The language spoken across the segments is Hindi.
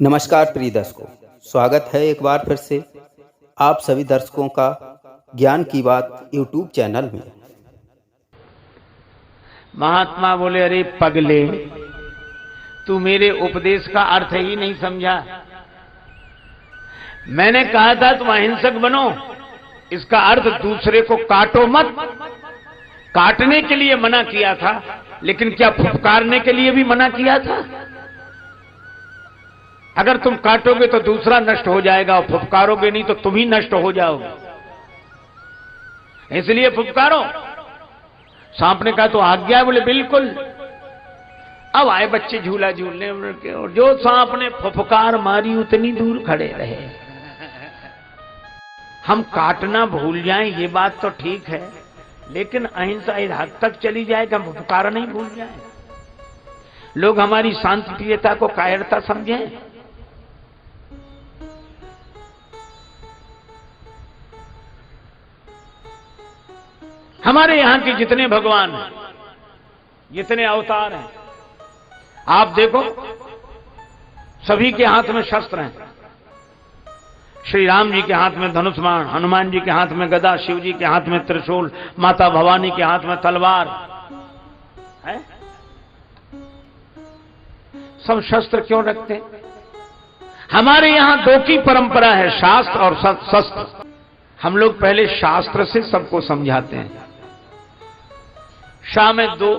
नमस्कार प्रिय दर्शकों, स्वागत है एक बार फिर से आप सभी दर्शकों का ज्ञान की बात यूट्यूब चैनल में। महात्मा बोले, अरे पगले, तू मेरे उपदेश का अर्थ ही नहीं समझा। मैंने कहा था तुम अहिंसक बनो, इसका अर्थ दूसरे को काटो मत। काटने के लिए मना किया था, लेकिन क्या फुफकारने के लिए भी मना किया था? अगर तुम काटोगे तो दूसरा नष्ट हो जाएगा और फुफकारोगे नहीं तो तुम ही नष्ट हो जाओगे, इसलिए फुफकारो। सांप ने कहा तो आज्ञा है? बोले बिल्कुल। अब आए बच्चे झूला झूलने के, और जो सांप ने फुफकार मारी उतनी दूर खड़े रहे। हम काटना भूल जाएं ये बात तो ठीक है, लेकिन अहिंसा इस हद तक चली जाए कि हम फुफकार नहीं भूल जाएं। लोग हमारी शांतिप्रियता को कायरता समझें। हमारे यहां के जितने भगवान हैं, जितने अवतार हैं, आप देखो सभी के हाथ में शस्त्र हैं। श्री राम जी के हाथ में धनुष बाण, हनुमान जी के हाथ में गदा, शिव जी के हाथ में त्रिशूल, माता भवानी के हाथ में तलवार है। सब शस्त्र क्यों रखते हैं? हमारे यहां दो की परंपरा है, शास्त्र और शस्त्र। हम लोग पहले शास्त्र से सबको समझाते हैं। शाह में दो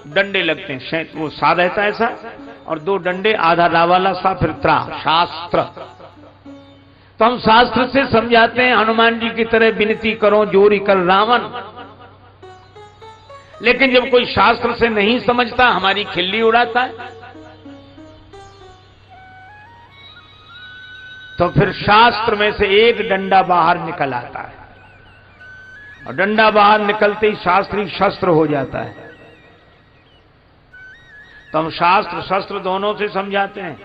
डंडे लगते हैं, वो सा रहता है ऐसा, और दो डंडे आधा रा वाला सा, फिर त्रा, शास्त्र। तो हम शास्त्र से समझाते हैं, हनुमान जी की तरह विनती करो जोरी कर रावण। लेकिन जब कोई शास्त्र से नहीं समझता, हमारी खिल्ली उड़ाता है, तो फिर शास्त्र में से एक डंडा बाहर निकल आता है, और डंडा बाहर निकलते ही शास्त्री शस्त्र हो जाता है। तो हम शास्त्र शस्त्र दोनों से समझाते हैं,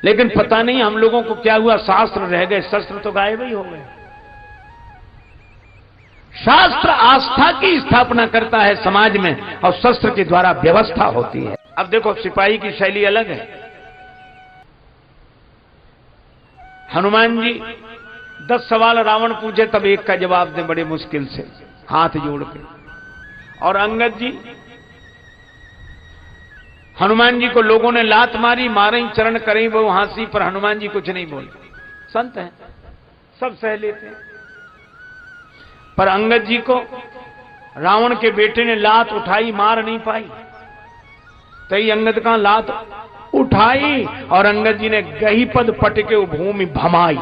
लेकिन पता नहीं हम लोगों को क्या हुआ, शास्त्र रह गए, शस्त्र तो गायब ही हो गए। शास्त्र आस्था की स्थापना करता है समाज में, और शस्त्र के द्वारा व्यवस्था होती है। अब देखो, सिपाही की शैली अलग है। हनुमान जी 10 सवाल रावण पूछे, तब एक का जवाब दे बड़े मुश्किल से, हाथ जोड़ के। और अंगद जी, हनुमान जी को लोगों ने लात मारी, मारे चरण करें वो हांसी, पर हनुमान जी कुछ नहीं बोले। संत हैं, सब सह लेते हैं। पर अंगद जी को रावण के बेटे ने लात उठाई, मार नहीं पाई। तई अंगद का लात उठाई, और अंगद जी ने गही पद पटके भूमि भमाई।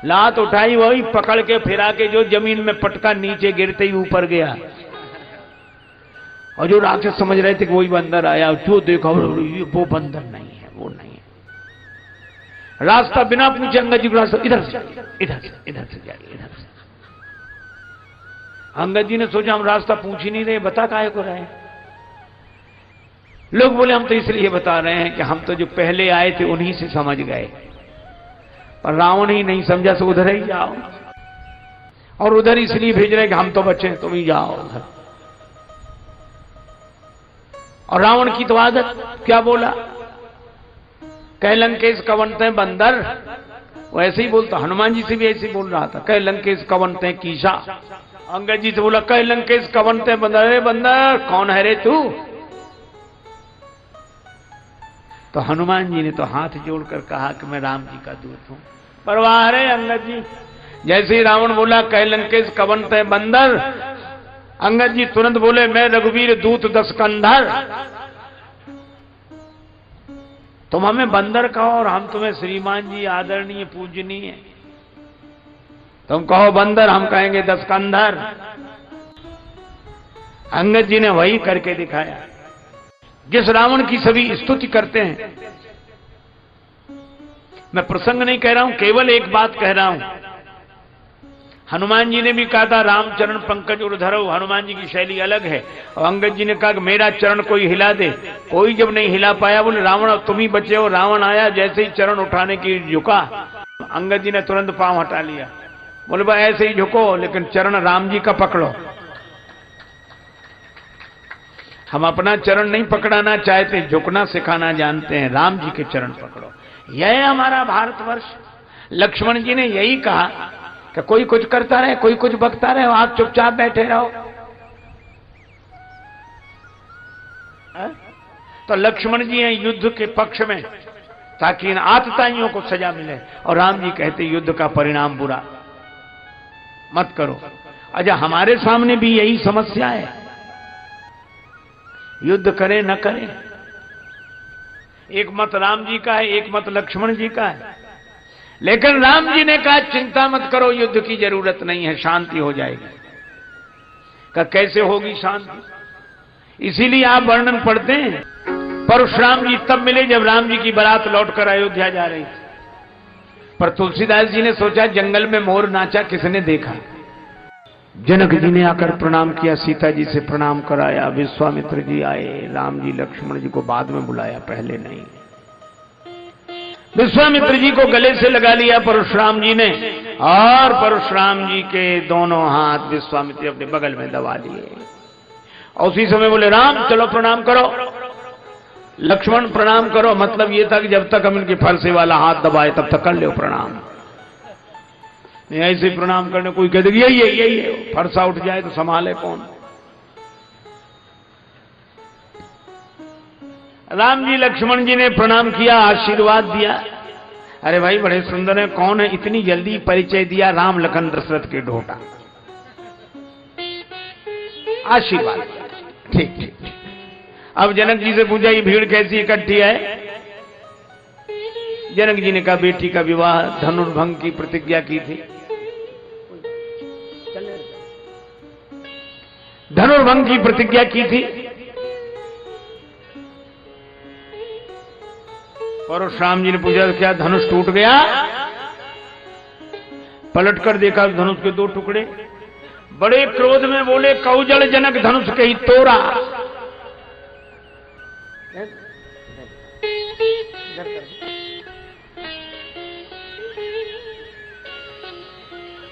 लात उठाई, वही पकड़ के फिरा के जो जमीन में पटका, नीचे गिरते ही ऊपर गया। और जो राक्षस समझ रहे थे कि वही बंदर आया, जो देखा वो बंदर नहीं है, वो नहीं है। रास्ता बिना पूछे अंगद जी को रास्ता इधर से जाइए, इधर से जाइए, इधर से। अंगद जी ने सोचा हम रास्ता पूछ ही नहीं रहे, बता काहे को रहे। लोग बोले हम तो इसलिए बता रहे हैं कि हम तो जो पहले आए थे उन्हीं से समझ गए, पर रावण ही नहीं समझा, तो उधर ही जाओ। और उधर इसलिए भेज रहे कि हम तो बचे, तुम ही जाओ उधर। और रावण की तो आदत, क्या बोला, कह लंकेश कवनते बंदर, वो ऐसे ही बोलता। हनुमान जी से भी ऐसे ही बोल रहा था, कह लंकेश कवनते कीशा। अंगद जी से बोला, कह लंकेश कवनते बंदर। अरे बंदर, कौन है रे तू? तो हनुमान जी ने तो हाथ जोड़कर कहा कि मैं राम जी का दूत हूं। परवाह रे अंगद जी। जैसे ही रावण बोला कह लंकेश कवनते बंदर, अंगद जी तुरंत बोले मैं रघुवीर दूत 10 कंधर। तुम हमें बंदर कहो और हम तुम्हें श्रीमान जी, आदरणीय, पूजनीय। तुम कहो बंदर, हम कहेंगे 10 कंधर। अंगद जी ने वही करके दिखाया जिस रावण की सभी स्तुति करते हैं। मैं प्रसंग नहीं कह रहा हूं, केवल एक बात कह रहा हूं। हनुमान जी ने भी कहा था रामचरण पंकज उर्धरो, हनुमान जी की शैली अलग है। और अंगद जी ने कहा कि मेरा चरण कोई हिला दे। कोई जब नहीं हिला पाया, बोले रावण अब तुम ही बचे हो। रावण आया, जैसे ही चरण उठाने की झुका, अंगद जी ने तुरंत पांव हटा लिया। बोले भाई ऐसे ही झुको, लेकिन चरण राम जी का पकड़ो। हम अपना चरण नहीं पकड़ाना चाहते, झुकना सिखाना जानते हैं। राम जी के चरण पकड़ो, यह है हमारा भारतवर्ष। लक्ष्मण जी ने यही कहा कि कोई कुछ करता रहे, कोई कुछ बकता रहे, आप चुपचाप बैठे रहो। तो लक्ष्मण जी हैं युद्ध के पक्ष में, ताकि इन आतताइयों को सजा मिले, और राम जी कहते युद्ध का परिणाम बुरा मत करो। अच्छा, हमारे सामने भी यही समस्या है, युद्ध करें न करें। एक मत राम जी का है, एक मत लक्ष्मण जी का है। लेकिन राम जी ने कहा चिंता मत करो, युद्ध की जरूरत नहीं है, शांति हो जाएगी। का कैसे होगी शांति? इसीलिए आप वर्णन पढ़ते हैं, परशुराम जी तब मिले जब राम जी की बारात लौटकर अयोध्या जा रही थी। पर तुलसीदास जी ने सोचा जंगल में मोर नाचा किसने देखा। जनक जी ने आकर प्रणाम किया, सीता जी से प्रणाम कराया, विश्वामित्र जी आए, राम जी लक्ष्मण जी को बाद में बुलाया, पहले नहीं। विश्वामित्र जी को गले से लगा लिया परशुराम जी ने, और परशुराम जी के दोनों हाथ विश्वामित्र जी अपने बगल में दबा लिए। और उसी समय बोले राम चलो प्रणाम करो, लक्ष्मण प्रणाम करो। मतलब ये था कि जब तक हम इनके फरसे वाला हाथ दबाए तब तक कर लो प्रणाम। ऐसे प्रणाम करने कोई कह देगा यही फरसा उठ जाए तो संभाले कौन। राम जी लक्ष्मण जी ने प्रणाम किया, आशीर्वाद दिया। अरे भाई बड़े सुंदर है, कौन है, इतनी जल्दी परिचय दिया, राम लखन दशरथ के ढोटा। आशीर्वाद ठीक ठीक। अब जनक जी से पूछा ये भीड़ कैसी इकट्ठी है। जनक जी ने कहा बेटी का विवाह धनुर्भंग की प्रतिज्ञा की थी, धनुर्भंग की प्रतिज्ञा की थी। परशुराम जी ने पूछा क्या धनुष टूट गया? पलटकर देखा धनुष के दो टुकड़े। बड़े क्रोध में बोले कौजल जनक धनुष के ही तोड़ा।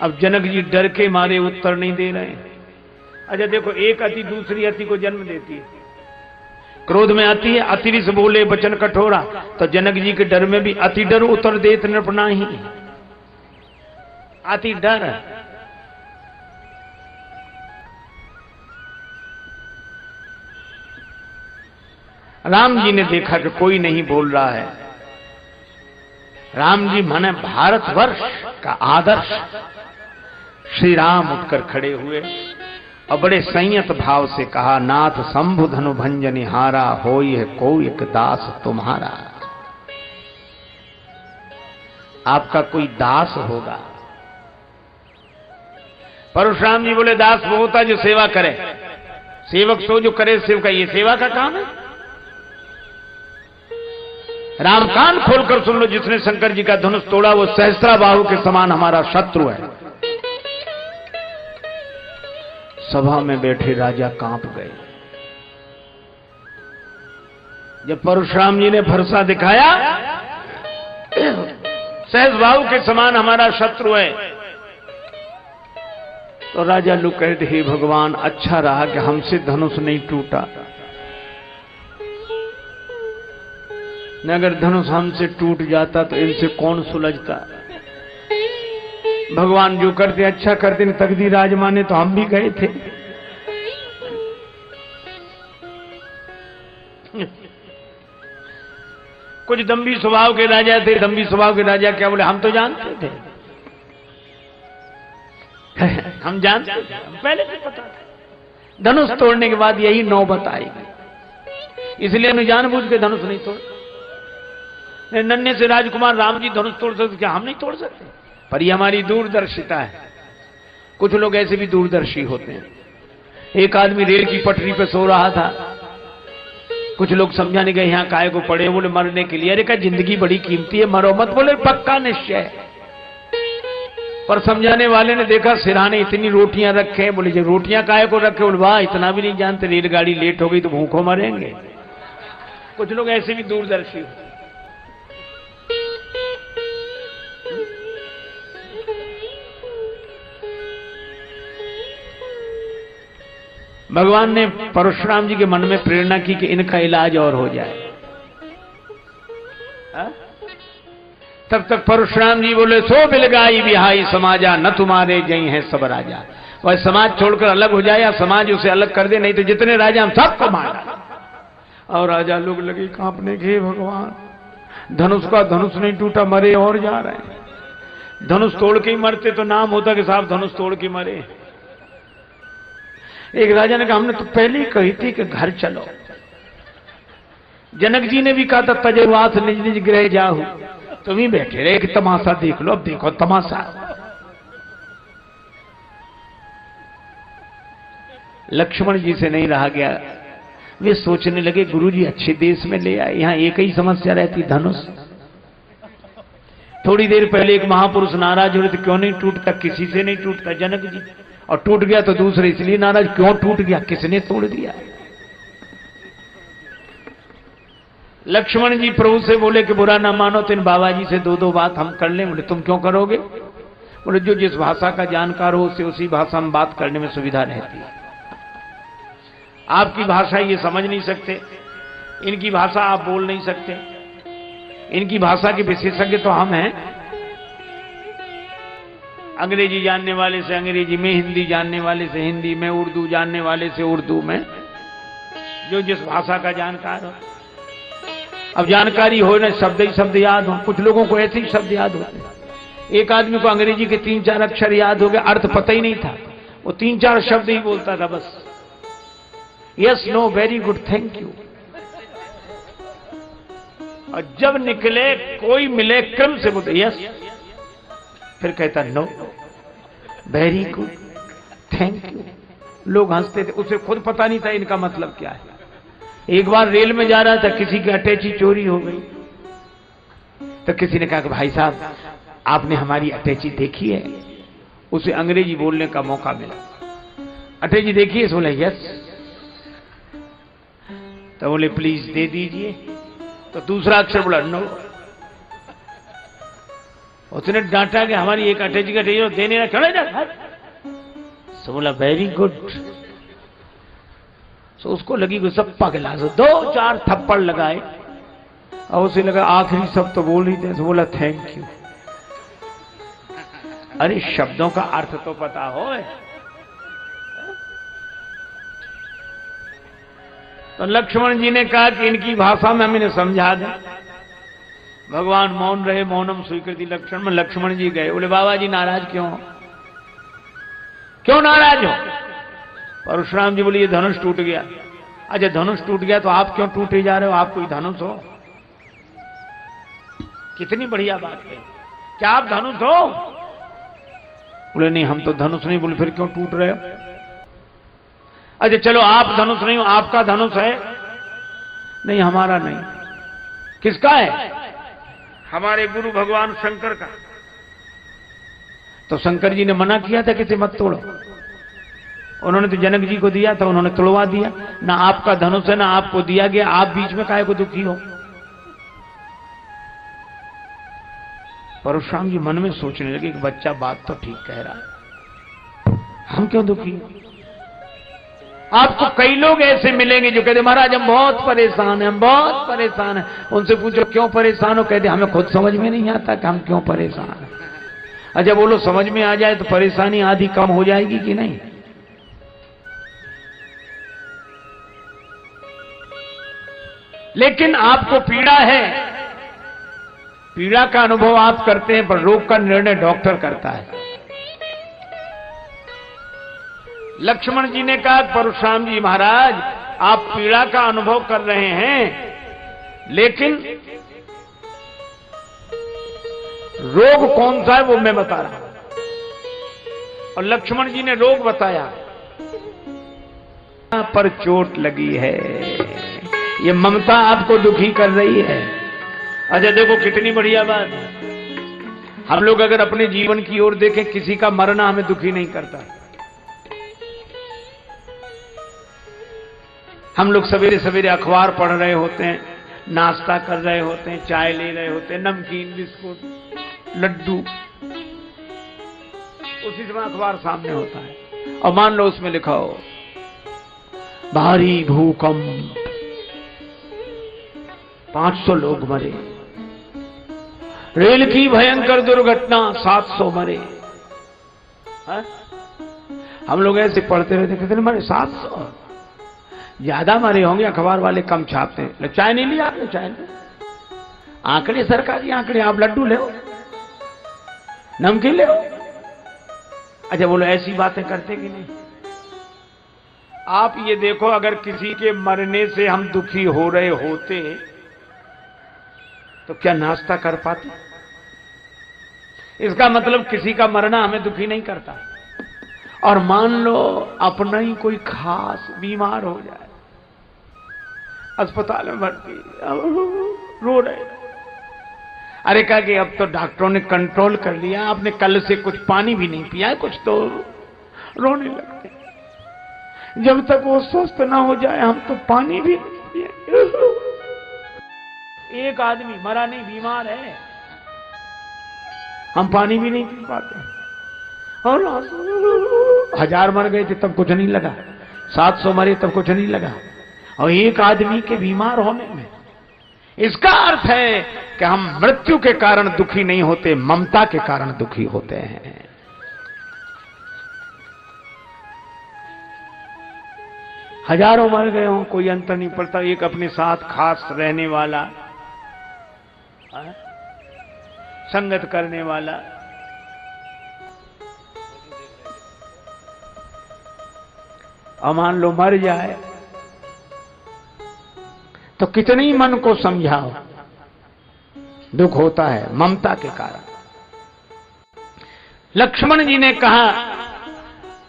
अब जनक जी डर के मारे उत्तर नहीं दे रहे। अच्छा देखो, एक अति दूसरी अति को जन्म देती है। क्रोध में आती है, अतिरिक्त बोले वचन कठोरा, तो जनक जी के डर में भी अति डर उत्तर देत नृपना ही। अति डर। राम जी ने देखा कि कोई नहीं बोल रहा है। राम जी माने भारतवर्ष का आदर्श। श्री राम उठकर खड़े हुए और बड़े संयत भाव से कहा नाथ शंभु धनु भंजनि हारा, होई है कोई एक दास तुम्हारा। आपका कोई दास होगा। परशुराम जी बोले दास वो होता जो सेवा करे, सेवक सो जो करे सेवका, ये सेवा का काम है। राम कान खोलकर सुन लो, जिसने शंकर जी का धनुष तोड़ा वो सहस्त्रा बाहु के समान हमारा शत्रु है। सभा में बैठे राजा कांप गए। जब परशुराम जी ने फरसा दिखाया सहस बाहु के समान हमारा शत्रु है, तो राजा लोग कहते हे भगवान अच्छा रहा कि हमसे धनुष नहीं टूटा, न अगर धनुष हमसे टूट जाता तो इनसे कौन सुलझता। भगवान जो करते अच्छा करते, तकदीर आजमाने तो हम भी गए थे। कुछ दम्भी स्वभाव के राजा थे। दम्भी स्वभाव के राजा क्या बोले, हम तो जानते थे, हम जानते थे, हम पहले से पता था। धनुष तोड़ने के बाद यही नौबत आएगी, इसलिए हमने जानबूझ के धनुष नहीं तोड़। नन्हे से राजकुमार राम जी धनुष तोड़ सकते, क्या हम नहीं तोड़ सकते? पर ये हमारी दूरदर्शिता है। कुछ लोग ऐसे भी दूरदर्शी होते हैं। एक आदमी रेल की पटरी पे सो रहा था, कुछ लोग समझाने गए यहाँ काहे को पड़े, बोले मरने के लिए। अरे क्या जिंदगी बड़ी कीमती है, मरो मत। बोले पक्का निश्चय। पर समझाने वाले ने देखा सिरहाने इतनी रोटियां रखे, बोले जो रोटियां काहे को रखे, बोले वाह इतना भी नहीं जानते, रेलगाड़ी लेट हो गई तो भूखों मरेंगे। कुछ लोग ऐसे भी दूरदर्शी हो। भगवान ने परशुराम जी के मन में प्रेरणा की कि इनका इलाज और हो जाए। तब तक परशुराम जी बोले, सो बिलगाई बिहाई समाजा, न तुम्हारे जई हैं सब राजा। वह समाज छोड़कर अलग हो जाए या समाज उसे अलग कर दे, नहीं तो जितने राजा हम सबको मारा। और राजा लोग लगे कांपने के, भगवान धनुष का धनुष नहीं टूटा, मरे और जा रहे हैं। धनुष तोड़ के ही मरते तो नाम होता कि साहब धनुष तोड़ के मरे। एक राजा ने कहा, हमने तो पहले ही कही थी कि घर चलो। जनक जी ने भी कहा था, तजवाथ निज निज गृह जाहु। तुम ही बैठे रहे कि तमाशा देख लो। अब देखो तमाशा। लक्ष्मण जी से नहीं रहा गया। वे सोचने लगे, गुरुजी अच्छे देश में ले आए, यहां एक ही समस्या रहती, धनुष। थोड़ी देर पहले एक महापुरुष नाराज हो रहे थे, क्यों नहीं टूटता, किसी से नहीं टूटता, जनक जी। और टूट गया तो दूसरे इसलिए नाराज, क्यों टूट गया, किसने तोड़ दिया। लक्ष्मण जी प्रभु से बोले कि बुरा ना मानो तो इन बाबा जी से दो दो बात हम कर लें। बोले तुम क्यों करोगे? बोले जो जिस भाषा का जानकार हो उससे उसी भाषा में बात करने में सुविधा रहती है। आपकी भाषा ये समझ नहीं सकते, इनकी भाषा आप बोल नहीं सकते, इनकी भाषा के विशेषज्ञ तो हम हैं। अंग्रेजी जानने वाले से अंग्रेजी में, हिंदी जानने वाले से हिंदी में, उर्दू जानने वाले से उर्दू में, जो जिस भाषा का जानकार हो। अब जानकारी हो ना, शब्द ही शब्द याद हो। कुछ लोगों को ऐसे ही शब्द याद होते हैं। एक आदमी को अंग्रेजी के 3-4 अक्षर याद हो गए, अर्थ पता ही नहीं था, वो 3-4 शब्द ही बोलता था बस। Yes, no, very good, thank you. और जब निकले कोई मिले क्रम से बोलते यस, फिर कहता no, very good, thank you. लोग हंसते थे, उसे खुद पता नहीं था इनका मतलब क्या है। एक बार रेल में जा रहा था, किसी की अटैची चोरी हो गई, तो किसी ने कहा कि भाई साहब आपने हमारी अटैची देखी है? उसे अंग्रेजी बोलने का मौका मिला। अटैची देखी है? बोले यस। तो बोले प्लीज दे दीजिए। तो दूसरा अक्षर बोला नो। उसने डांटा कि हमारी एक अटैची का देने ना, क्यों नहीं जा। तो बोला वेरी गुड। तो उसको लगी कि सब पगला, 2-4 थप्पड़ लगाए और उसे लगा आखिरी सब तो बोल ही थे। तो बोला थैंक यू। अरे शब्दों का अर्थ तो पता हो। तो लक्ष्मण जी ने कहा कि इनकी भाषा में हम इन्हें समझा दें। भगवान मौन रहे, मौनम स्वीकृति लक्षण में। लक्ष्मण जी गए, बोले बाबा जी नाराज क्यों हो? क्यों नाराज हो? परशुराम जी बोले ये धनुष टूट गया। अच्छा धनुष टूट गया तो आप क्यों टूटे जा रहे हो? आप कोई धनुष हो? कितनी बढ़िया बात है। क्या आप धनुष हो? बोले नहीं हम तो धनुष नहीं। बोले फिर क्यों टूट रहे हो? अच्छा चलो आप धनुष नहीं हो, आपका धनुष है? नहीं हमारा नहीं। किसका है? हमारे गुरु भगवान शंकर का। तो शंकर जी ने मना किया था कि मत तोड़ो। उन्होंने तो जनक जी को दिया था, उन्होंने तोड़वा दिया। ना आपका धनुष है ना आपको दिया गया, आप बीच में काहे को दुखी हो? परशुराम जी मन में सोचने लगे कि बच्चा बात तो ठीक कह रहा है, हम क्यों दुखी? आपको कई लोग ऐसे मिलेंगे जो कहते महाराज हम बहुत परेशान हैं, हम बहुत परेशान हैं। उनसे पूछो क्यों परेशान हो? कहते हमें खुद समझ में नहीं आता कि हम क्यों परेशान हैं। अच्छा बोलो समझ में आ जाए तो परेशानी आधी कम हो जाएगी कि नहीं? लेकिन आपको पीड़ा है, पीड़ा का अनुभव आप करते हैं, पर रोग का निर्णय डॉक्टर करता है। लक्ष्मण जी ने कहा परशुराम जी महाराज आप पीड़ा का अनुभव कर रहे हैं, लेकिन रोग कौन सा है वो मैं बता रहा हूं। और लक्ष्मण जी ने रोग बताया। पर चोट लगी है, ये ममता आपको दुखी कर रही है। अच्छा देखो कितनी बढ़िया बात है। हम लोग अगर अपने जीवन की ओर देखें, किसी का मरना हमें दुखी नहीं करता। हम लोग सवेरे सवेरे अखबार पढ़ रहे होते हैं, नाश्ता कर रहे होते हैं, चाय ले रहे होते हैं, नमकीन बिस्कुट लड्डू, उसी समय अखबार सामने होता है और मान लो उसमें लिखा हो भारी भूकंप, 500 लोग मरे। रेल की भयंकर दुर्घटना, 700 मरे। है? हम लोग ऐसे पढ़ते रहते, कितने मरे? 700। ज्यादा मरे होंगे, अखबार वाले कम छापते हैं। चाय नहीं लिया आपने? चाय नहीं? आंकड़े, सरकारी आंकड़े। आप लड्डू ले, नमकीन ले। अच्छा बोलो, ऐसी बातें करते कि नहीं? आप ये देखो, अगर किसी के मरने से हम दुखी हो रहे होते तो क्या नाश्ता कर पाते? इसका मतलब किसी का मरना हमें दुखी नहीं करता। और मान लो अपना ही कोई खास बीमार हो जाए, अस्पताल में भर्ती, रो रहे। अरे कहा कि अब तो डॉक्टरों ने कंट्रोल कर लिया, आपने कल से कुछ पानी भी नहीं पिया, कुछ तो रोने लगते। जब तक वो स्वस्थ ना हो जाए हम तो पानी भी नहीं पिए। एक आदमी मरा नहीं, बीमार है, हम पानी भी नहीं पी पाते। और 1000 मर गए थे तब कुछ नहीं लगा, 700 मरे तब कुछ नहीं लगा, और एक आदमी के बीमार होने में। इसका अर्थ है कि हम मृत्यु के कारण दुखी नहीं होते, ममता के कारण दुखी होते हैं। हजारों मर गए हों, कोई अंतर नहीं पड़ता। एक अपने साथ खास रहने वाला, संगत करने वाला, और मान लो मर जाए तो कितने ही मन को समझाओ, दुख होता है ममता के कारण। लक्ष्मण जी ने कहा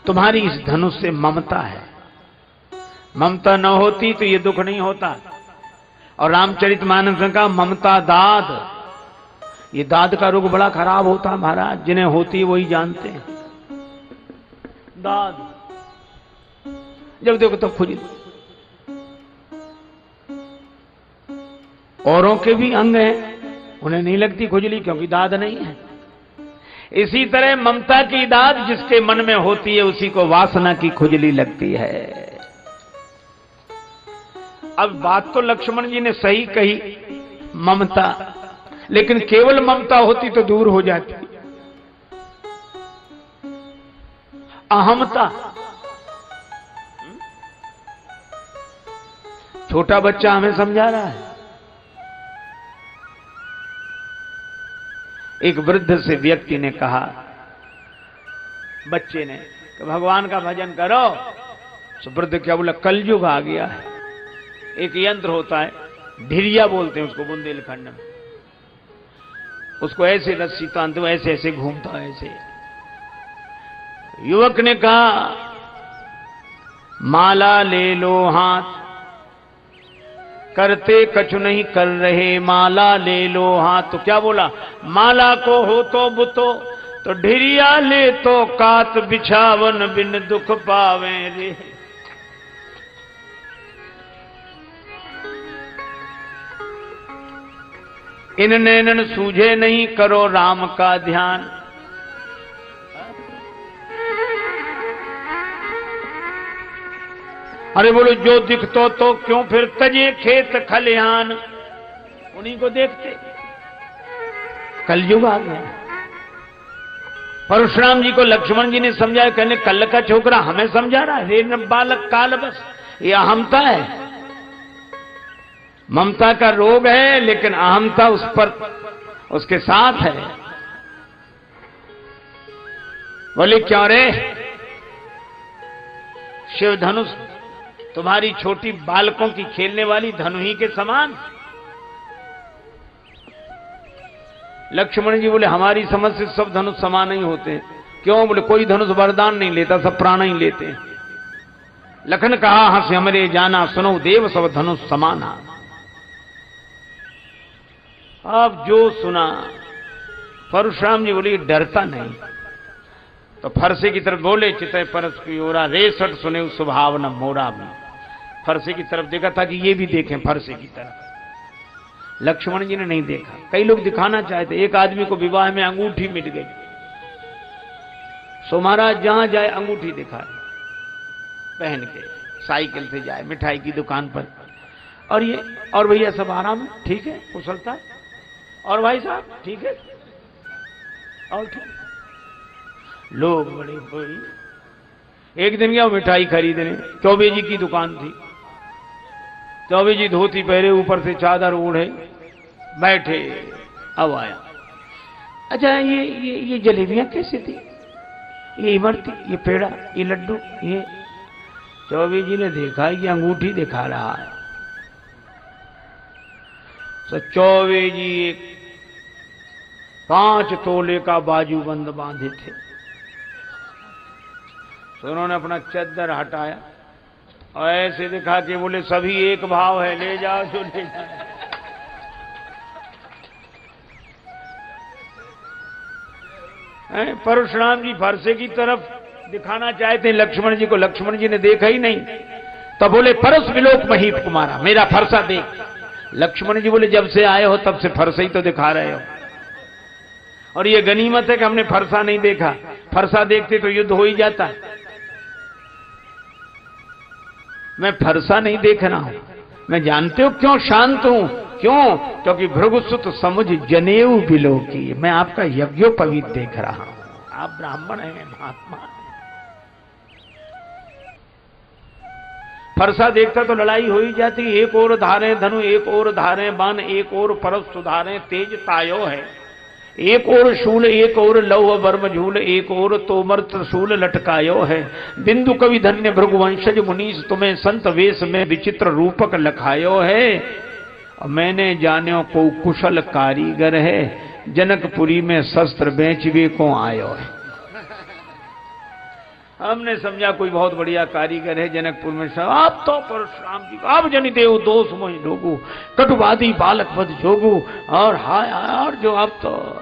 तुम्हारी इस धनुष से ममता है, ममता न होती तो ये दुख नहीं होता। और रामचरितमानस में कहा ममता दाद, ये दाद का रोग बड़ा खराब होता है महाराज, जिन्हें होती है वही जानते हैं। दाद जब देखो तो खुजली, औरों के भी अंग हैं, उन्हें नहीं लगती खुजली क्योंकि दाद नहीं है। इसी तरह ममता की दाद जिसके मन में होती है उसी को वासना की खुजली लगती है। अब बात तो लक्ष्मण जी ने सही कही, ममता, लेकिन केवल ममता होती तो दूर हो जाती। अहमता, छोटा बच्चा हमें समझा रहा है। एक वृद्ध से व्यक्ति ने कहा, बच्चे ने, कि भगवान का भजन करो। तो वृद्ध क्या बोला, कलयुग आ गया है। एक यंत्र होता है, ढिरिया बोलते हैं उसको बुंदेलखंड में, उसको ऐसे रस्सी तानते हो, ऐसे ऐसे घूमता है ऐसे। युवक ने कहा माला ले लो हाथ, करते कछु नहीं कर रहे, माला ले लो हाथ। तो क्या बोला, माला को हो तो बुतो, तो ढिरिया ले तो कात, बिछावन बिन दुख पावे रे। इन नैनन सूझे नहीं, करो राम का ध्यान। अरे बोलो जो दिखतो तो क्यों फिर तजे खेत खलिहान, उन्हीं को देखते। कलयुग आ गया। परशुराम जी को लक्ष्मण जी ने समझाया, कहने कल का छोकरा हमें समझा रहा है, रे बालक काल बस। ये अहमता है, ममता का रोग है, लेकिन अहमता उस पर उसके साथ है। बोले क्यों रे, शिव धनुष तुम्हारी छोटी बालकों की खेलने वाली धनु ही के समान। लक्ष्मण जी बोले हमारी समझ से सब धनुष समान नहीं होते। क्यों? बोले कोई धनुष वरदान नहीं लेता, सब प्राण ही लेते हैं। लखन कहा हंस हमरे जाना, सुनो देव सब धनुष समाना। अब जो सुना, परशुराम जी बोले डरता नहीं। तो फरसे की तरफ बोले, चितय परस की ओरा, रेसट सुने स्वभाव न मोरा भी। फरसे की तरफ देखा था कि ये भी देखें फरसे की तरफ। लक्ष्मण जी ने नहीं देखा। कई लोग दिखाना चाहते, एक आदमी को विवाह में अंगूठी मिट गई, सो महाराज जहां जाए अंगूठी दिखा पहन के, साइकिल से जाए मिठाई की दुकान पर, और भैया सब आराम है, ठीक है, कुशलता, और भाई साहब ठीक है, और ठीक। लोग बड़े बड़ी। एक दिन गया मिठाई खरीदने, चौबे जी की दुकान थी। चौबे जी धोती पहरे, ऊपर से चादर ओढ़े बैठे। अब आया, अच्छा ये जलेबियां कैसी थी, ये इमरती, ये पेड़ा, ये लड्डू, ये। चौबे जी ने देखा कि अंगूठी दिखा रहा है। तो चौबे जी एक 5 तोले का बाजूबंद बांधे थे। तो उन्होंने अपना चद्दर हटाया और ऐसे दिखा के बोले सभी एक भाव है, ले जाओ जो ले जाओ। परशुराम जी फरसे की तरफ दिखाना चाहते हैं लक्ष्मण जी को, लक्ष्मण जी ने देखा ही नहीं। तब बोले परस विलोक महीप कुमारा, मेरा फरसा देख। लक्ष्मण जी बोले जब से आए हो तब से फरसा ही तो दिखा रहे हो, और ये गनीमत है कि हमने फरसा नहीं देखा, फरसा देखते तो युद्ध हो ही जाता। मैं फरसा नहीं देख रहा हूं, मैं जानते हो क्यों शांत हूं, क्यों? क्योंकि भृगुसुत समुझ जनेऊ बिलोकी, मैं आपका यज्ञोपवीत देख रहा हूं। आप ब्राह्मण हैं, महात्मा हैं। फरसा देखता तो लड़ाई हो ही जाती। एक और धारे धनु, एक और धारे बाण, एक और परस सुधारे तेज तायो है। एक और शूल, एक और लौह वर्म झूल, एक और तोमर त्रिशूल लटकायो है। बिंदु कवि धन्य भृगुवंशज मुनीष, तुम्हें संत वेश में विचित्र रूपक लखायो है। और मैंने जान्यो को कुशल कारीगर है, जनकपुरी में शस्त्र बेचवे को आयो है। हमने समझा कोई बहुत बढ़िया कारीगर है जनकपुर में। आप तो परशुराम जी, आप जनि देव दोष मोहि लोगु, कटुवादी बालक वध जोगु, और हाय और जो आप तो।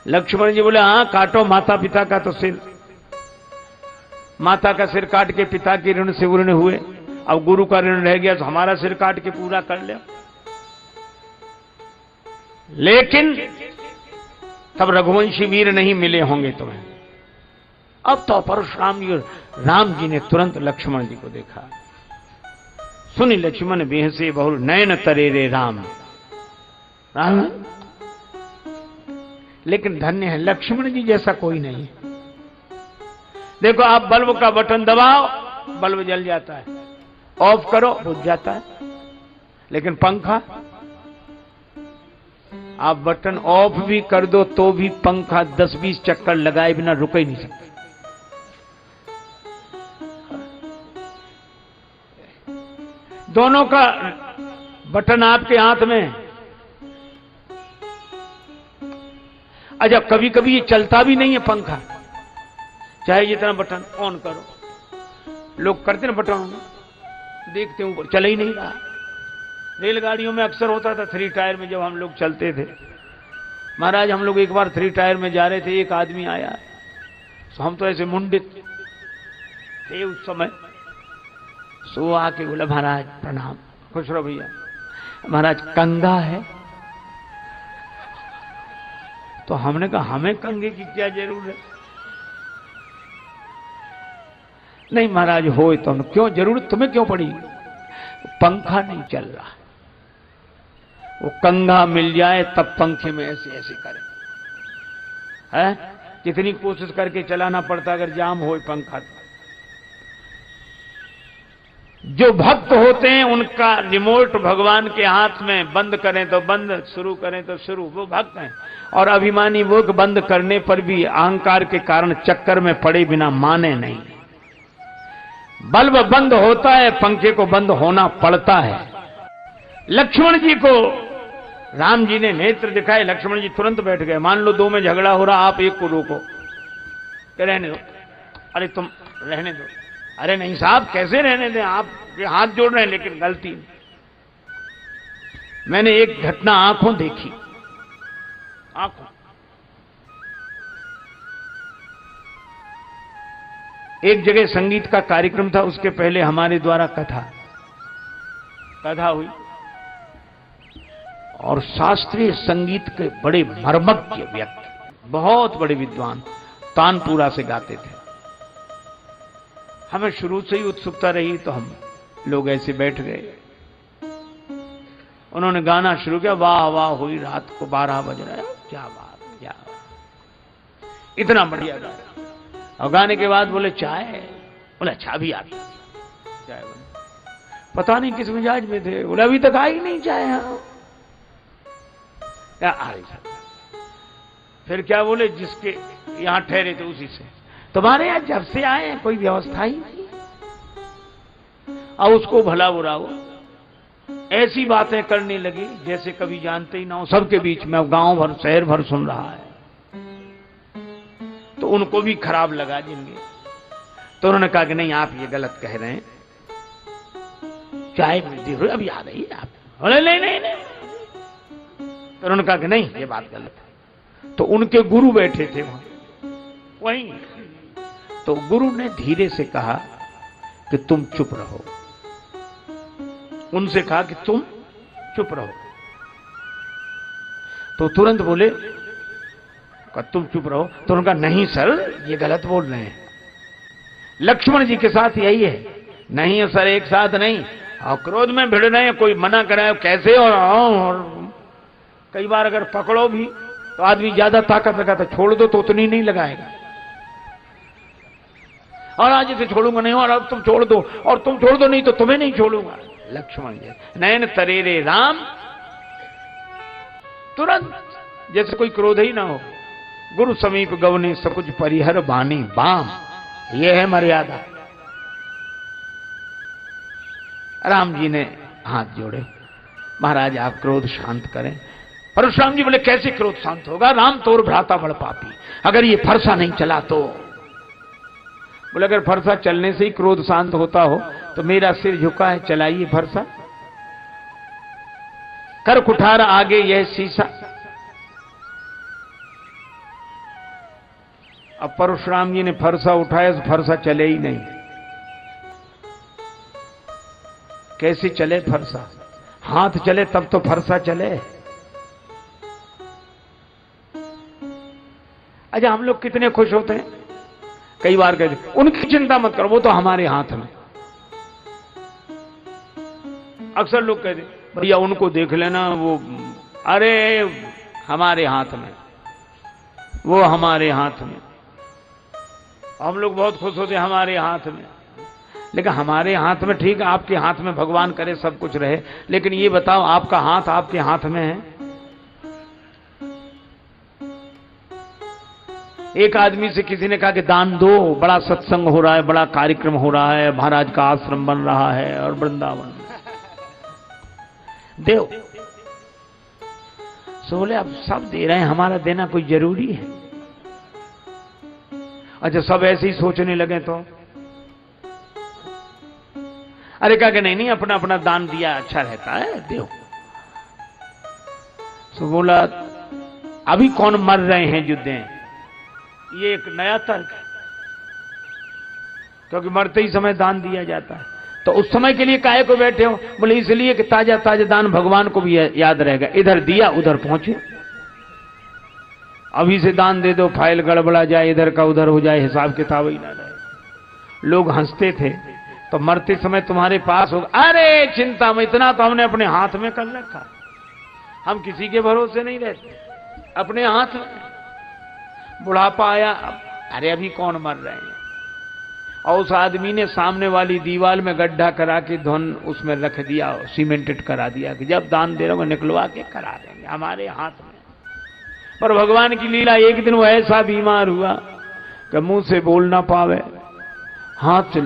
लक्ष्मण जी बोले हाँ काटो माता पिता का तो सिर, माता का सिर काट के पिता के ऋण से उर्ण हुए, अब गुरु का ऋण रह गया तो हमारा सिर काट के पूरा कर ले। लेकिन तब रघुवंशी वीर नहीं मिले होंगे तुम्हें। अब तो परशुराम जी, राम जी ने तुरंत लक्ष्मण जी को देखा। सुनी लक्ष्मण बेहसे बहुल नयन तरे रे राम, राम। लेकिन धन्य है लक्ष्मण जी जैसा कोई नहीं। देखो आप बल्ब का बटन दबाओ, बल्ब जल जाता है, ऑफ करो बुझ जाता है। लेकिन पंखा, आप बटन ऑफ भी कर दो तो भी पंखा 10-20 चक्कर लगाए बिना रुक ही नहीं सकते। दोनों का बटन आपके हाथ में। अच्छा कभी कभी ये चलता भी नहीं है पंखा, चाहे जितना बटन ऑन करो। लोग करते ना बटन, देखते ऊपर चल ही नहीं रहा। रेलगाड़ियों में अक्सर होता था 3 टायर में, जब हम लोग चलते थे। महाराज हम लोग एक बार 3 टायर में जा रहे थे, एक आदमी आया, तो हम तो ऐसे मुंडित थे उस समय। सो आके बोला महाराज प्रणाम, खुश रहो भैया। महाराज कंगा है? तो हमने कहा हमें कंगे की क्या जरूरत है? नहीं महाराज हो तो क्यों जरूरत तुम्हें क्यों पड़ी? पंखा नहीं चल रहा, वो कंगा मिल जाए तब पंखे में ऐसे ऐसे करे। है कितनी कोशिश करके चलाना पड़ता अगर जाम हो पंखा। जो भक्त होते हैं उनका रिमोट भगवान के हाथ में, बंद करें तो बंद, शुरू करें तो शुरू, वो भक्त हैं। और अभिमानी वो बंद करने पर भी अहंकार के कारण चक्कर में पड़े बिना माने नहीं। बल्ब बंद होता है, पंखे को बंद होना पड़ता है। लक्ष्मण जी को राम जी ने नेत्र दिखाए, लक्ष्मण जी तुरंत बैठ गए। मान लो 2 में झगड़ा हो रहा, आप एक को रोको, रहने दो। अरे तुम रहने दो। अरे नहीं साहब कैसे रहने दें, आप हाथ जोड़ रहे हैं। लेकिन गलती, मैंने एक घटना आंखों देखी, आंखों। एक जगह संगीत का कार्यक्रम था, उसके पहले हमारे द्वारा कथा हुई, और शास्त्रीय संगीत के बड़े मर्मज्ञ व्यक्ति, बहुत बड़े विद्वान, तानपुरा से गाते थे। हमें शुरू से ही उत्सुकता रही तो हम लोग ऐसे बैठ गए। उन्होंने गाना शुरू किया, वाह वाह हुई रात को 12 बज रहा है, क्या बात, क्या बात, इतना बढ़िया गाना। और गाने के बाद बोले चाय, बोले अच्छा भी आती चाय बने। पता नहीं किस मिजाज में थे, बोले अभी तक आई नहीं चाय। हाँ क्या आ रही। फिर क्या बोले, जिसके यहां ठहरे थे उसी से, तुम्हारे यहां जब से आए हैं कोई व्यवस्था ही नहीं। और उसको भला बुरा हो ऐसी बातें करने लगी जैसे कभी जानते ही ना हो, सबके बीच में, गांव भर शहर भर सुन रहा है। तो उनको भी खराब लगा जिनके। तो उन्होंने कहा कि नहीं आप ये गलत कह रहे हैं, चाय मिलती हुई अभी आ रही है आप। बोले नहीं नहीं नहीं। तो उन्होंने कहा कि नहीं ये बात गलत है। तो उनके गुरु बैठे थे वहीं। तो गुरु ने धीरे से कहा कि तुम चुप रहो। उनसे कहा कि तुम चुप रहो। तो तुरंत बोले तुम चुप रहो। तो उन्होंने कहा नहीं सर ये गलत बोल रहे हैं, लक्ष्मण जी के साथ यही है। नहीं सर एक साथ नहीं, और क्रोध में भिड़ रहे हैं, कोई मना कराए कैसे। और कई बार अगर पकड़ो भी तो आदमी ज्यादा ताकत लगाता, छोड़ दो तो उतनी नहीं लगाएगा। और आज इसे छोड़ूंगा नहीं, और अब तुम छोड़ दो, और तुम छोड़ दो नहीं तो तुम्हें नहीं छोड़ूंगा। लक्ष्मण जी नयन तरेरे राम, तुरंत जैसे कोई क्रोध ही ना हो। गुरु समीप गवने सकुच परिहर बानी बाम, यह है मर्यादा। राम जी ने हाथ जोड़े, महाराज आप क्रोध शांत करें। परशुराम जी बोले कैसे क्रोध शांत होगा, राम तोर भ्राता बड़ पापी, अगर ये फरसा नहीं चला तो। बोले अगर फरसा चलने से ही क्रोध शांत होता हो तो मेरा सिर झुका है, चलाइए फरसा। कर कुठार आगे यह शीशा। अब परशुराम जी ने फरसा उठाया तो फरसा चले ही नहीं। कैसे चले फरसा, हाथ चले तब तो फरसा चले। अच्छा हम लोग कितने खुश होते हैं, कई बार कहते उनकी चिंता मत करो वो तो हमारे हाथ में। अक्सर लोग कहते भैया उनको देख लेना, वो अरे हमारे हाथ में, वो हमारे हाथ में। हम लोग बहुत खुश होते हमारे हाथ में, लेकिन हमारे हाथ में ठीक है, आपके हाथ में भगवान करे सब कुछ रहे, लेकिन ये बताओ आपका हाथ आपके हाथ में है। एक आदमी से किसी ने कहा कि दान दो, बड़ा सत्संग हो रहा है, बड़ा कार्यक्रम हो रहा है, महाराज का आश्रम बन रहा है और वृंदावन दो। सो बोले अब सब दे रहे हैं, हमारा देना कोई जरूरी है। अच्छा सब ऐसे ही सोचने लगे तो अरे कहा कि नहीं नहीं अपना अपना दान दिया अच्छा रहता है, दो। सो बोला अभी कौन मर रहे हैं जो दें, ये एक नया तर्क है, क्योंकि मरते ही समय दान दिया जाता है। तो उस समय के लिए काहे को बैठे हो, बोले इसलिए कि ताजा ताजा दान भगवान को भी याद रहेगा, इधर दिया उधर पहुंचे। अभी से दान दे दो फाइल गड़बड़ा जाए, इधर का उधर हो जाए, हिसाब किताब ही ना रहे। लोग हंसते थे तो मरते समय तुम्हारे पास होगा, अरे चिंता में, इतना तो हमने अपने हाथ में कर रखा। हम किसी के भरोसे नहीं रहते, अपने हाथ में। बुढ़ापा आया, अरे अभी कौन मर रहे हैं। और उस आदमी ने सामने वाली दीवार में गड्ढा करा के धन उसमें रख दिया, सीमेंटेड करा दिया कि जब दान दे रहा हूं निकलवा के करा देंगे, हमारे हाथ में। पर भगवान की लीला, एक दिन वो ऐसा बीमार हुआ कि मुंह से बोल ना पावे, हाथ से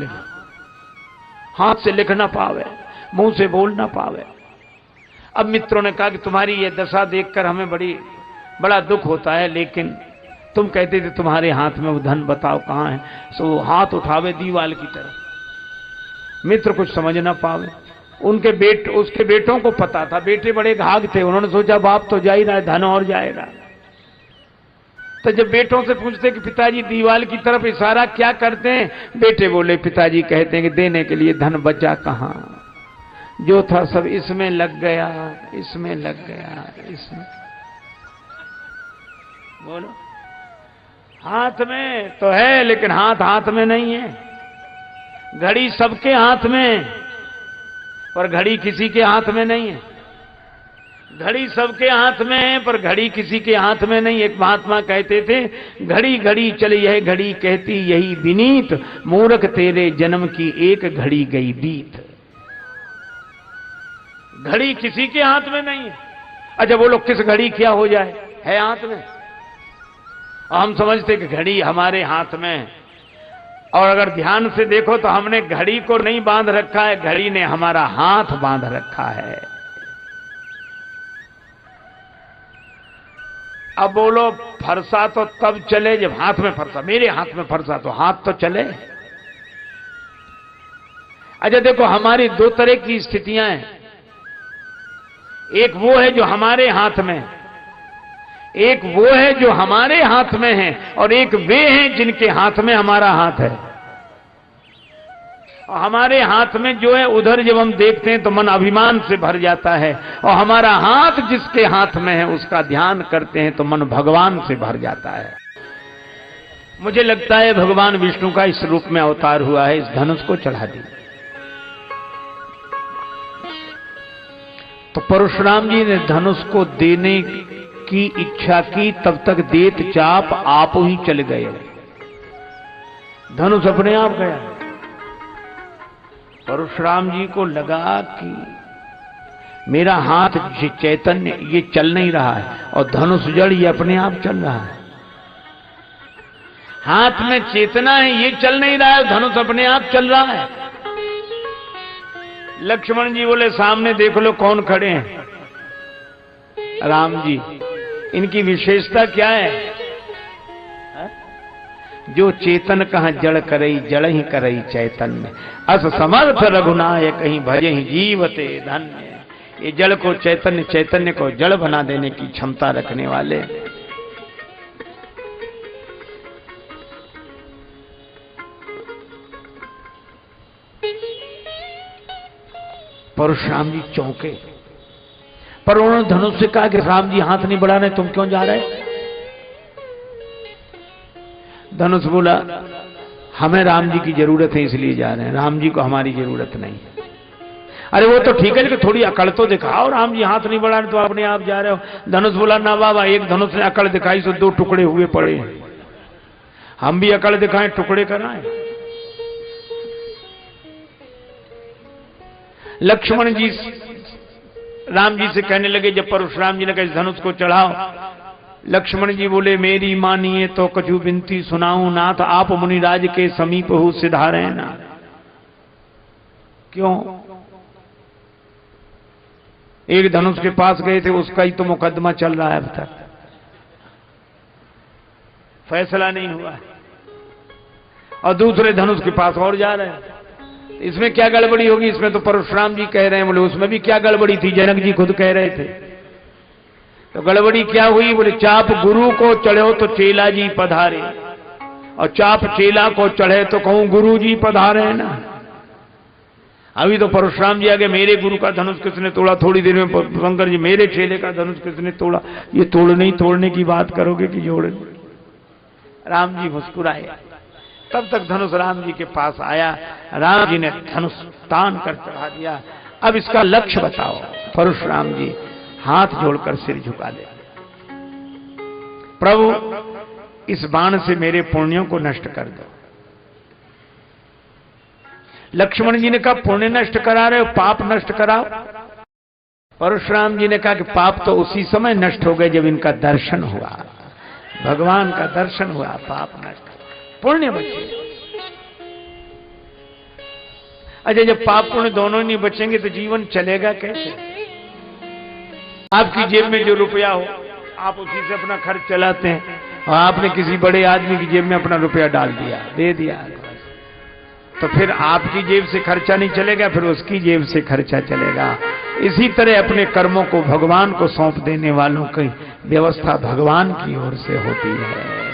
लिख ना पावे, मुंह से बोल ना पावे। अब मित्रों ने कहा कि तुम्हारी ये दशा देखकर हमें बड़ा दुख होता है, लेकिन तुम कहते थे तुम्हारे हाथ में वो धन, बताओ कहां है। सो हाथ उठावे दीवाल की तरफ। मित्र कुछ समझ ना पावे। उसके बेटों को पता था, बेटे बड़े घाघ थे, उन्होंने सोचा बाप तो जा ही रहा है, धन और जाएगा। तो जब बेटों से पूछते कि पिताजी दीवाल की तरफ इशारा क्या करते हैं, बेटे बोले पिताजी कहते हैं कि देने के लिए धन बचा कहां, जो था सब इसमें लग गया, इसमें लग गया, इसमें। बोलो हाथ में तो है लेकिन हाथ में नहीं है। घड़ी सबके हाथ में है, पर घड़ी किसी के हाथ में नहीं है। घड़ी सबके हाथ में है, पर घड़ी किसी के हाथ में नहीं। एक महात्मा कहते थे, घड़ी घड़ी चली यह घड़ी कहती यही विनीत, मूर्ख तेरे जन्म की एक घड़ी गई बीत। घड़ी किसी के हाथ में नहीं है। अच्छा बोलो किस घड़ी क्या हो जाए, है हाथ में। और हम समझते कि घड़ी हमारे हाथ में है, और अगर ध्यान से देखो तो हमने घड़ी को नहीं बांध रखा है, घड़ी ने हमारा हाथ बांध रखा है। अब बोलो फरसा तो तब चले जब हाथ में फरसा, मेरे हाथ में फरसा तो हाथ तो चले। अच्छा देखो हमारी दो तरह की स्थितियां हैं, एक वो है जो हमारे हाथ में, एक वो है जो हमारे हाथ में है, और एक वे हैं जिनके हाथ में हमारा हाथ है। और हमारे हाथ में जो है उधर जब हम देखते हैं तो मन अभिमान से भर जाता है, और हमारा हाथ जिसके हाथ में है उसका ध्यान करते हैं तो मन भगवान से भर जाता है। मुझे लगता है भगवान विष्णु का इस रूप में अवतार हुआ है, इस धनुष को चढ़ा दी। तो परशुराम जी ने धनुष को देने की इच्छा की, तब तक देत चाप आप ही चल गए। धनुष अपने आप गया। परशुराम जी को लगा कि मेरा हाथ चैतन्य ये चल नहीं रहा है, और धनुष जड़ ये अपने आप चल रहा है। हाथ में चेतना है, ये चल नहीं रहा है, धनुष अपने आप चल रहा है। लक्ष्मण जी बोले सामने देख लो कौन खड़े हैं। राम जी, इनकी विशेषता क्या है? जो चेतन कहां जड़ करई, जड़ ही करई चैतन्य, अस समर्थ रघुनायक कहीं भजे ही जीवते धन्य। ये जड़ को चैतन्य, चैतन्य को जड़ बना देने की क्षमता रखने वाले। परशुराम जी चौंके, पर उन्होंने धनुष से कहा कि राम जी हाथ नहीं बढ़ा रहे, तुम क्यों जा रहे? धनुष बोला हमें राम जी की जरूरत है इसलिए जा रहे हैं, राम जी को हमारी जरूरत नहीं। अरे वो तो ठीक है लेकिन थोड़ी अकड़ तो दिखाओ, राम जी हाथ नहीं बढ़ा रहे तो अपने आप जा रहे हो। धनुष बोला ना बाबा, एक धनुष ने अकड़ दिखाई तो दो टुकड़े हुए पड़े, हम भी अकड़ दिखाएं टुकड़े कराएं। लक्ष्मण जी राम जी से कहने लगे, जब परशुराम जी ने कहा इस धनुष को चढ़ाओ, लक्ष्मण जी बोले मेरी मानिए तो कछु विनती सुनाऊं नाथ, आप मुनिराज के समीप हो सिधारे ना। क्यों? एक धनुष के पास गए थे, उसका ही तो मुकदमा चल रहा है, अब तक फैसला नहीं हुआ है, और दूसरे धनुष के पास और जा रहे हैं। इसमें क्या गड़बड़ी होगी? इसमें तो परशुराम जी कह रहे हैं। बोले उसमें भी क्या गड़बड़ी थी, जनक जी खुद कह रहे थे। तो गड़बड़ी क्या हुई? बोले चाप गुरु को चढ़ो तो चेला जी पधारे, और चाप चेला को चढ़े तो कहूं गुरु जी पधारे ना। अभी तो परशुराम जी आगे मेरे गुरु का धनुष किसने तोड़ा, थोड़ी देर में शंकर जी मेरे चेले का धनुष किसने तोड़ा। ये तोड़ने ही तोड़ने की बात करोगे कि जोड़े? राम जी मुस्कुराए। तब तक धनुष राम जी के पास आया, राम जी ने धनुष तान कर चढ़ा दिया। अब इसका लक्ष्य बताओ। परशुराम जी हाथ जोड़कर सिर झुका दे, प्रभु इस बाण से मेरे पुण्यों को नष्ट कर दो। लक्ष्मण जी ने कहा पुण्य नष्ट करा रहे हो, पाप नष्ट कराओ। परशुराम जी ने कहा कि पाप तो उसी समय नष्ट हो गए जब इनका दर्शन हुआ, भगवान का दर्शन हुआ, पाप नष्ट, पुण्य बचे। अच्छा जब पाप पुण्य दोनों नहीं बचेंगे तो जीवन चलेगा कैसे? आपकी जेब में जो रुपया हो आप उसी से अपना खर्च चलाते हैं, और आपने किसी बड़े आदमी की जेब में अपना रुपया डाल दिया, दे दिया, तो फिर आपकी जेब से खर्चा नहीं चलेगा, फिर उसकी जेब से खर्चा चलेगा। इसी तरह अपने कर्मों को भगवान को सौंप देने वालों की व्यवस्था भगवान की ओर से होती है।